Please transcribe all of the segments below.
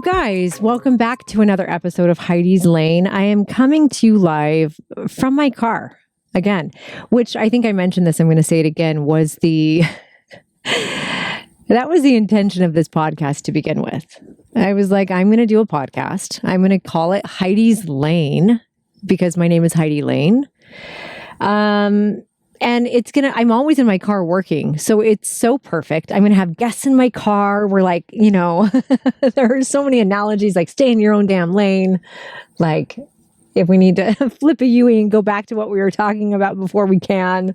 guys, welcome back to another episode of Heidi's Lane. I am coming to you live from my car again, which I think I mentioned this. I'm going to say it again, was that was the intention of this podcast to begin with. I was like, I'm going to do a podcast. I'm going to call it Heidi's Lane because my name is Heidi Lane. And I'm always in my car working. So it's so perfect. I'm going to have guests in my car. We're like, there are so many analogies, like stay in your own damn lane. Like if we need to flip a U and go back to what we were talking about before, we can.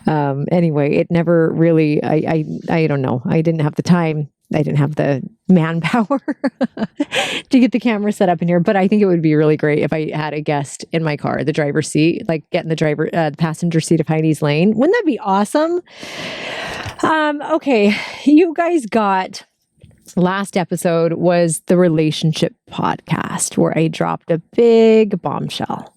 Anyway, it never really, I don't know. I didn't have the time. I didn't have the manpower to get the camera set up in here, but I think it would be really great if I had a guest in my car, the driver's seat, like getting the passenger seat of Heidi's Lane. Wouldn't that be awesome? Okay. You guys last episode was the relationship podcast where I dropped a big bombshell.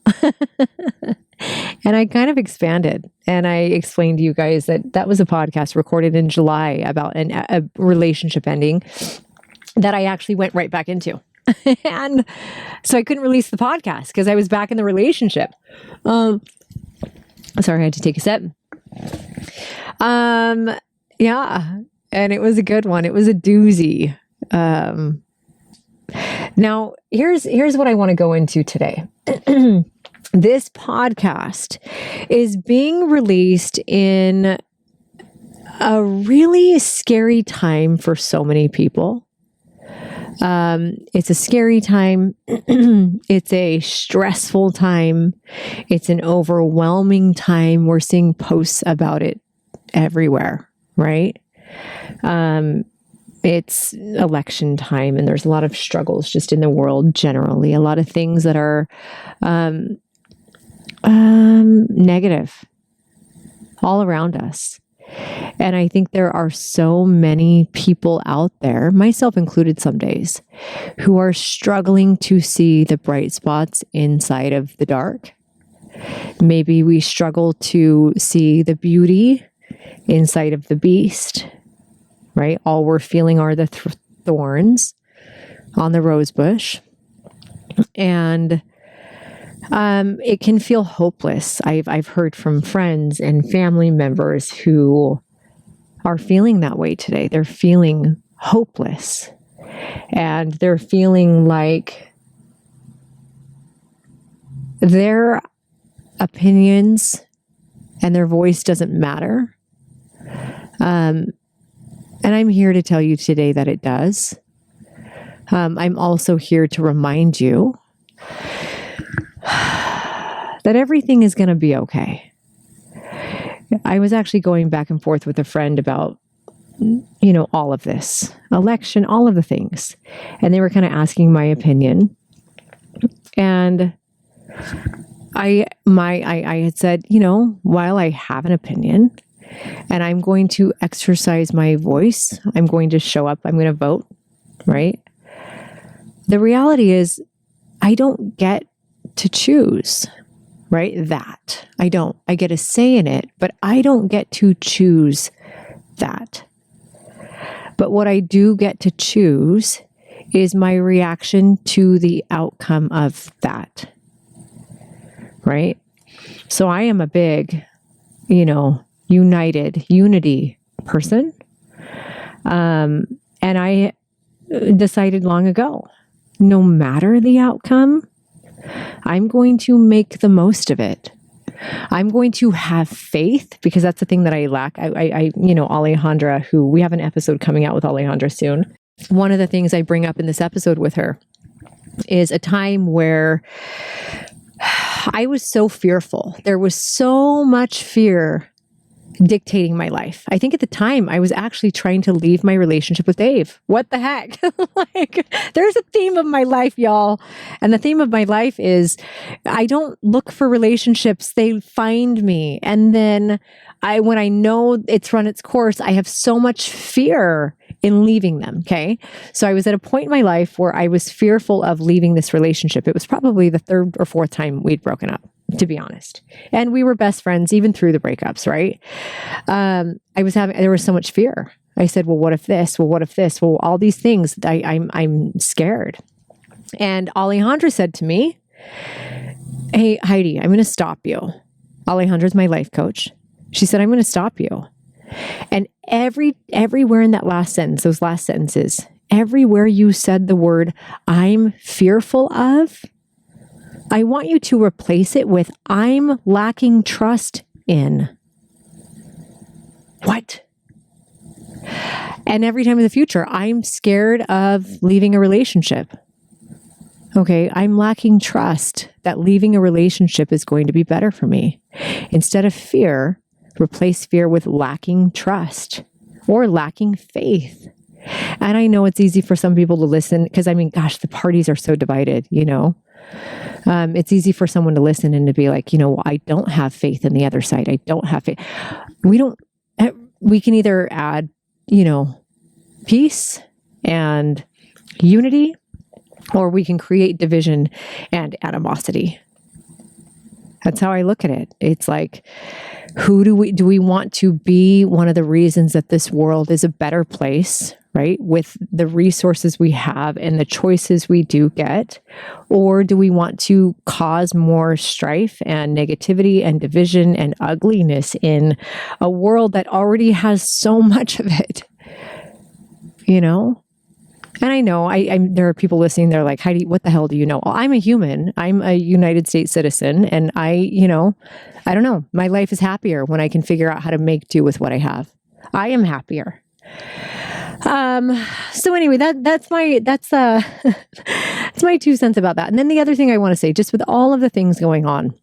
And I kind of expanded and I explained to you guys that was a podcast recorded in July about a relationship ending that I actually went right back into. And so I couldn't release the podcast because I was back in the relationship. Sorry, I had to take a sip. Yeah. And it was a good one. It was a doozy. Now here's what I want to go into today. This podcast is being released in a really scary time for so many people. It's a scary time. It's a stressful time. It's an overwhelming time. We're seeing posts about it everywhere, right? It's election time and there's a lot of struggles just in the world generally. A lot of things that are negative all around us. And I think there are so many people out there, myself included some days, who are struggling to see the bright spots inside of the dark. Maybe we struggle to see the beauty inside of the beast, right? All we're feeling are the thorns on the rose bush. And it can feel hopeless. I've heard from friends and family members who are feeling that way today. They're feeling hopeless and they're feeling like their opinions and their voice doesn't matter. And I'm here to tell you today that it does. I'm also here to remind you that everything is going to be okay. I was actually going back and forth with a friend about, all of this, election, all of the things. And they were kind of asking my opinion. And I had said, while I have an opinion and I'm going to exercise my voice, I'm going to show up, I'm going to vote, right? The reality is I don't get to choose, right? That I don't. I get a say in it, but I don't get to choose that. But what I do get to choose is my reaction to the outcome of that, right? So I am a big, unity person. And I decided long ago, no matter the outcome, I'm going to make the most of it. I'm going to have faith because that's the thing that I lack. Alejandra, who we have an episode coming out with Alejandra soon. One of the things I bring up in this episode with her is a time where I was so fearful. There was so much fear dictating my life. I think at the time I was actually trying to leave my relationship with Dave. What the heck? There's a theme of my life, y'all. And the theme of my life is I don't look for relationships. They find me. And then when I know it's run its course, I have so much fear in leaving them. Okay. So I was at a point in my life where I was fearful of leaving this relationship. It was probably the third or fourth time we'd broken up, to be honest. And we were best friends even through the breakups, right? There was so much fear. I said, well, what if this? Well, what if this? Well, all these things, I'm scared. And Alejandra said to me, hey, Heidi, I'm going to stop you. Alejandra's my life coach. She said, I'm going to stop you. And everywhere in that last sentence, those last sentences, everywhere you said the word, I'm fearful of, I want you to replace it with, I'm lacking trust in. What? And every time in the future, I'm scared of leaving a relationship. Okay, I'm lacking trust that leaving a relationship is going to be better for me. Instead of fear, replace fear with lacking trust or lacking faith. And I know it's easy for some people to listen because, I mean, gosh, the parties are so divided, you know. It's easy for someone to listen and to be like, you know, well, I don't have faith in the other side. I don't have faith. We can either add, you know, peace and unity, or we can create division and animosity. That's how I look at it. It's like, who do we want to be one of the reasons that this world is a better place, right? With the resources we have and the choices we do get, or do we want to cause more strife and negativity and division and ugliness in a world that already has so much of it, you know? And I know there are people listening. They're like, Heidi, what the hell do you know? Well, I'm a human. I'm a United States citizen. And I don't know. My life is happier when I can figure out how to make do with what I have. I am happier. So anyway, that's my 2 cents about that. And then the other thing I want to say, just with all of the things going on,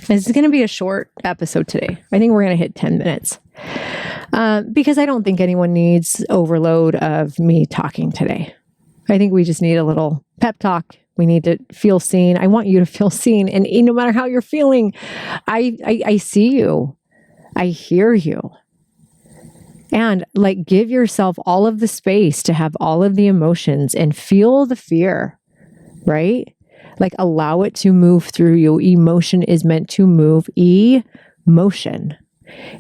this is going to be a short episode today. I think we're going to hit 10 minutes. Because I don't think anyone needs overload of me talking today. I think we just need a little pep talk. We need to feel seen. I want you to feel seen. And no matter how you're feeling, I see you. I hear you. And like, give yourself all of the space to have all of the emotions and feel the fear, right? Like, allow it to move through you. Emotion is meant to move. Emotion.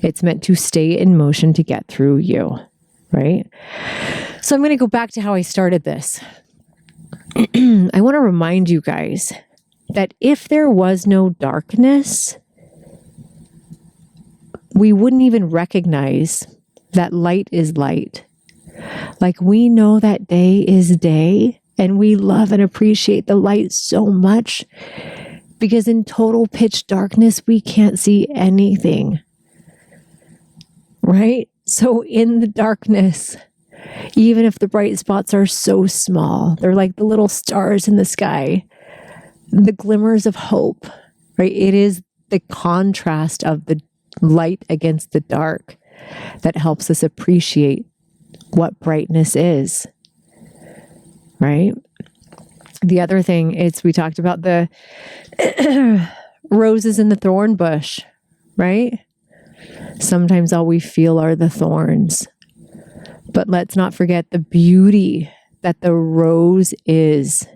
It's meant to stay in motion to get through you, right? So I'm going to go back to how I started this. I want to remind you guys that if there was no darkness, we wouldn't even recognize that light is light. Like, we know that day is day, and we love and appreciate the light so much because in total pitch darkness, we can't see anything. Right? So in the darkness, even if the bright spots are so small, they're like the little stars in the sky, the glimmers of hope, right? It is the contrast of the light against the dark that helps us appreciate what brightness is, right? The other thing is, we talked about the roses in the thorn bush, right? Sometimes all we feel are the thorns. But let's not forget the beauty that the rose is,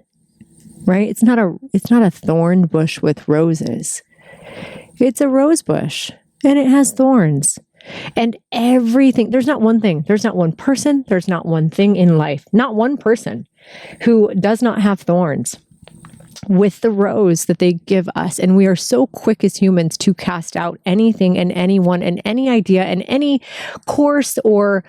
right? It's not a thorn bush with roses. It's a rose bush, and it has thorns. And everything, there's not one thing, there's not one person, there's not one thing in life, not one person who does not have thorns with the rose that they give us. And we are so quick as humans to cast out anything and anyone and any idea and any course or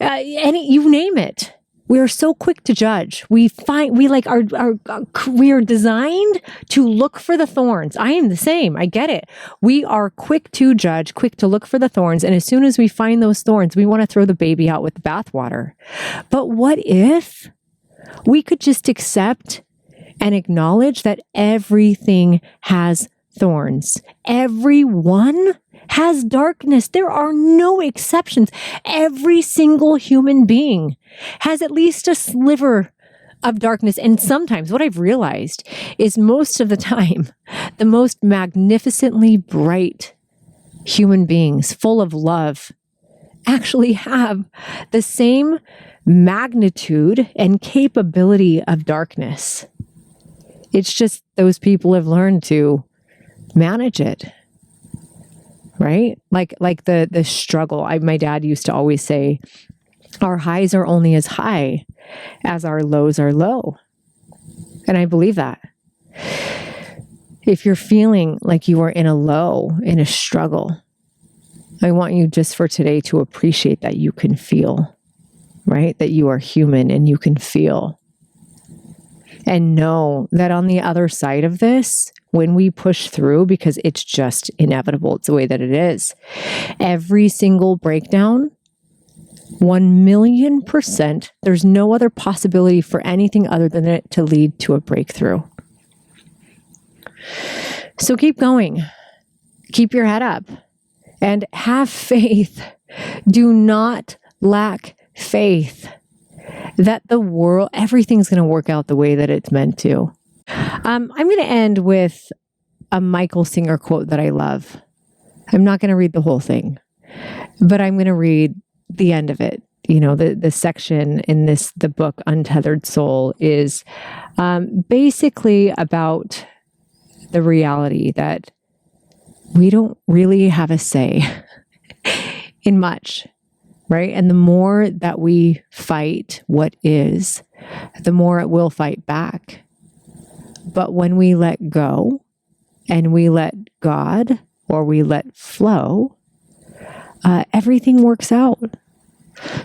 you name it. We are so quick to judge. We are designed to look for the thorns. I am the same. I get it. We are quick to judge, quick to look for the thorns. And as soon as we find those thorns, we want to throw the baby out with the bathwater. But what if we could just accept and acknowledge that everything has thorns? Everyone has darkness. There are no exceptions. Every single human being has at least a sliver of darkness. And sometimes what I've realized is, most of the time, the most magnificently bright human beings full of love actually have the same magnitude and capability of darkness. It's just those people have learned to manage it, right? Like the struggle. My dad used to always say, Our highs are only as high as our lows are low. And I believe that. If you're feeling like you are in a low, in a struggle, I want you just for today to appreciate that you can feel, right? That you are human and you can feel. And know that on the other side of this, when we push through, because it's just inevitable, it's the way that it is, every single breakdown, 1,000,000%, there's no other possibility for anything other than it to lead to a breakthrough. So keep going. Keep your head up and have faith. Do not lack faith that the world, everything's going to work out the way that it's meant to. I'm going to end with a Michael Singer quote that I love. I'm not going to read the whole thing, but I'm going to read the end of it. You know, the section in the book, Untethered Soul, is basically about the reality that we don't really have a say in much, right? And the more that we fight what is, the more it will fight back. But when we let go and we let God, or we let flow, everything works out.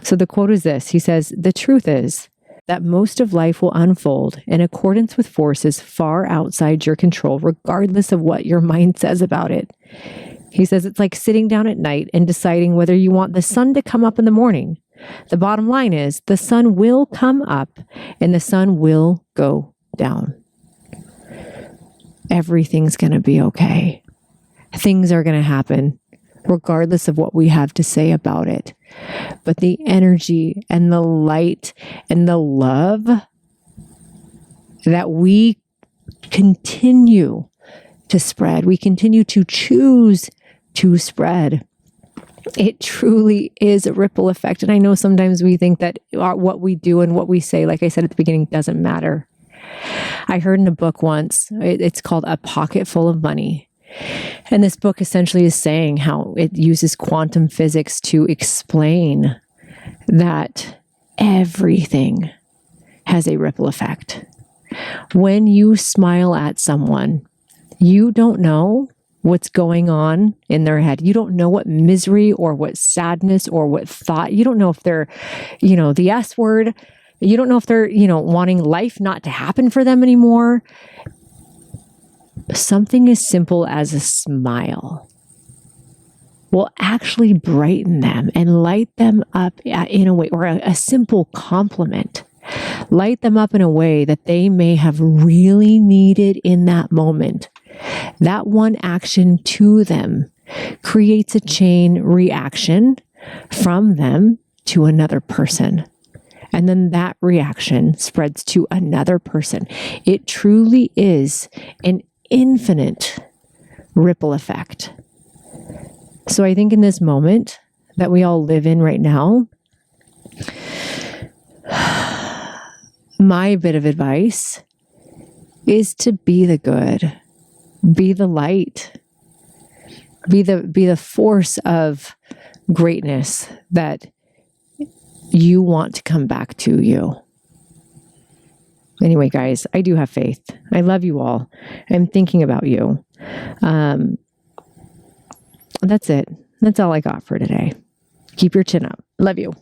So the quote is this. He says, "The truth is that most of life will unfold in accordance with forces far outside your control, regardless of what your mind says about it." He says it's like sitting down at night and deciding whether you want the sun to come up in the morning. The bottom line is the sun will come up and the sun will go down. Everything's going to be okay. Things are going to happen regardless of what we have to say about it. But the energy and the light and the love that we continue to spread, we continue to choose to spread, it truly is a ripple effect. And I know sometimes we think that what we do and what we say, like I said at the beginning, doesn't matter. I heard in a book once, it's called A Pocket Full of Money. And this book essentially is saying how it uses quantum physics to explain that everything has a ripple effect. When you smile at someone, you don't know what's going on in their head. You don't know what misery or what sadness or what thought. You don't know if they're, the S word. You don't know if they're, wanting life not to happen for them anymore. Something as simple as a smile will actually brighten them and light them up in a way, or a simple compliment, light them up in a way that they may have really needed in that moment. That one action to them creates a chain reaction from them to another person. And then that reaction spreads to another person. It truly is an infinite ripple effect. So I think in this moment that we all live in right now, my bit of advice is to be the good, be the light, be the force of greatness that you want to come back to you. Anyway, guys, I do have faith. I love you all. I'm thinking about you. That's it. That's all I got for today. Keep your chin up. Love you.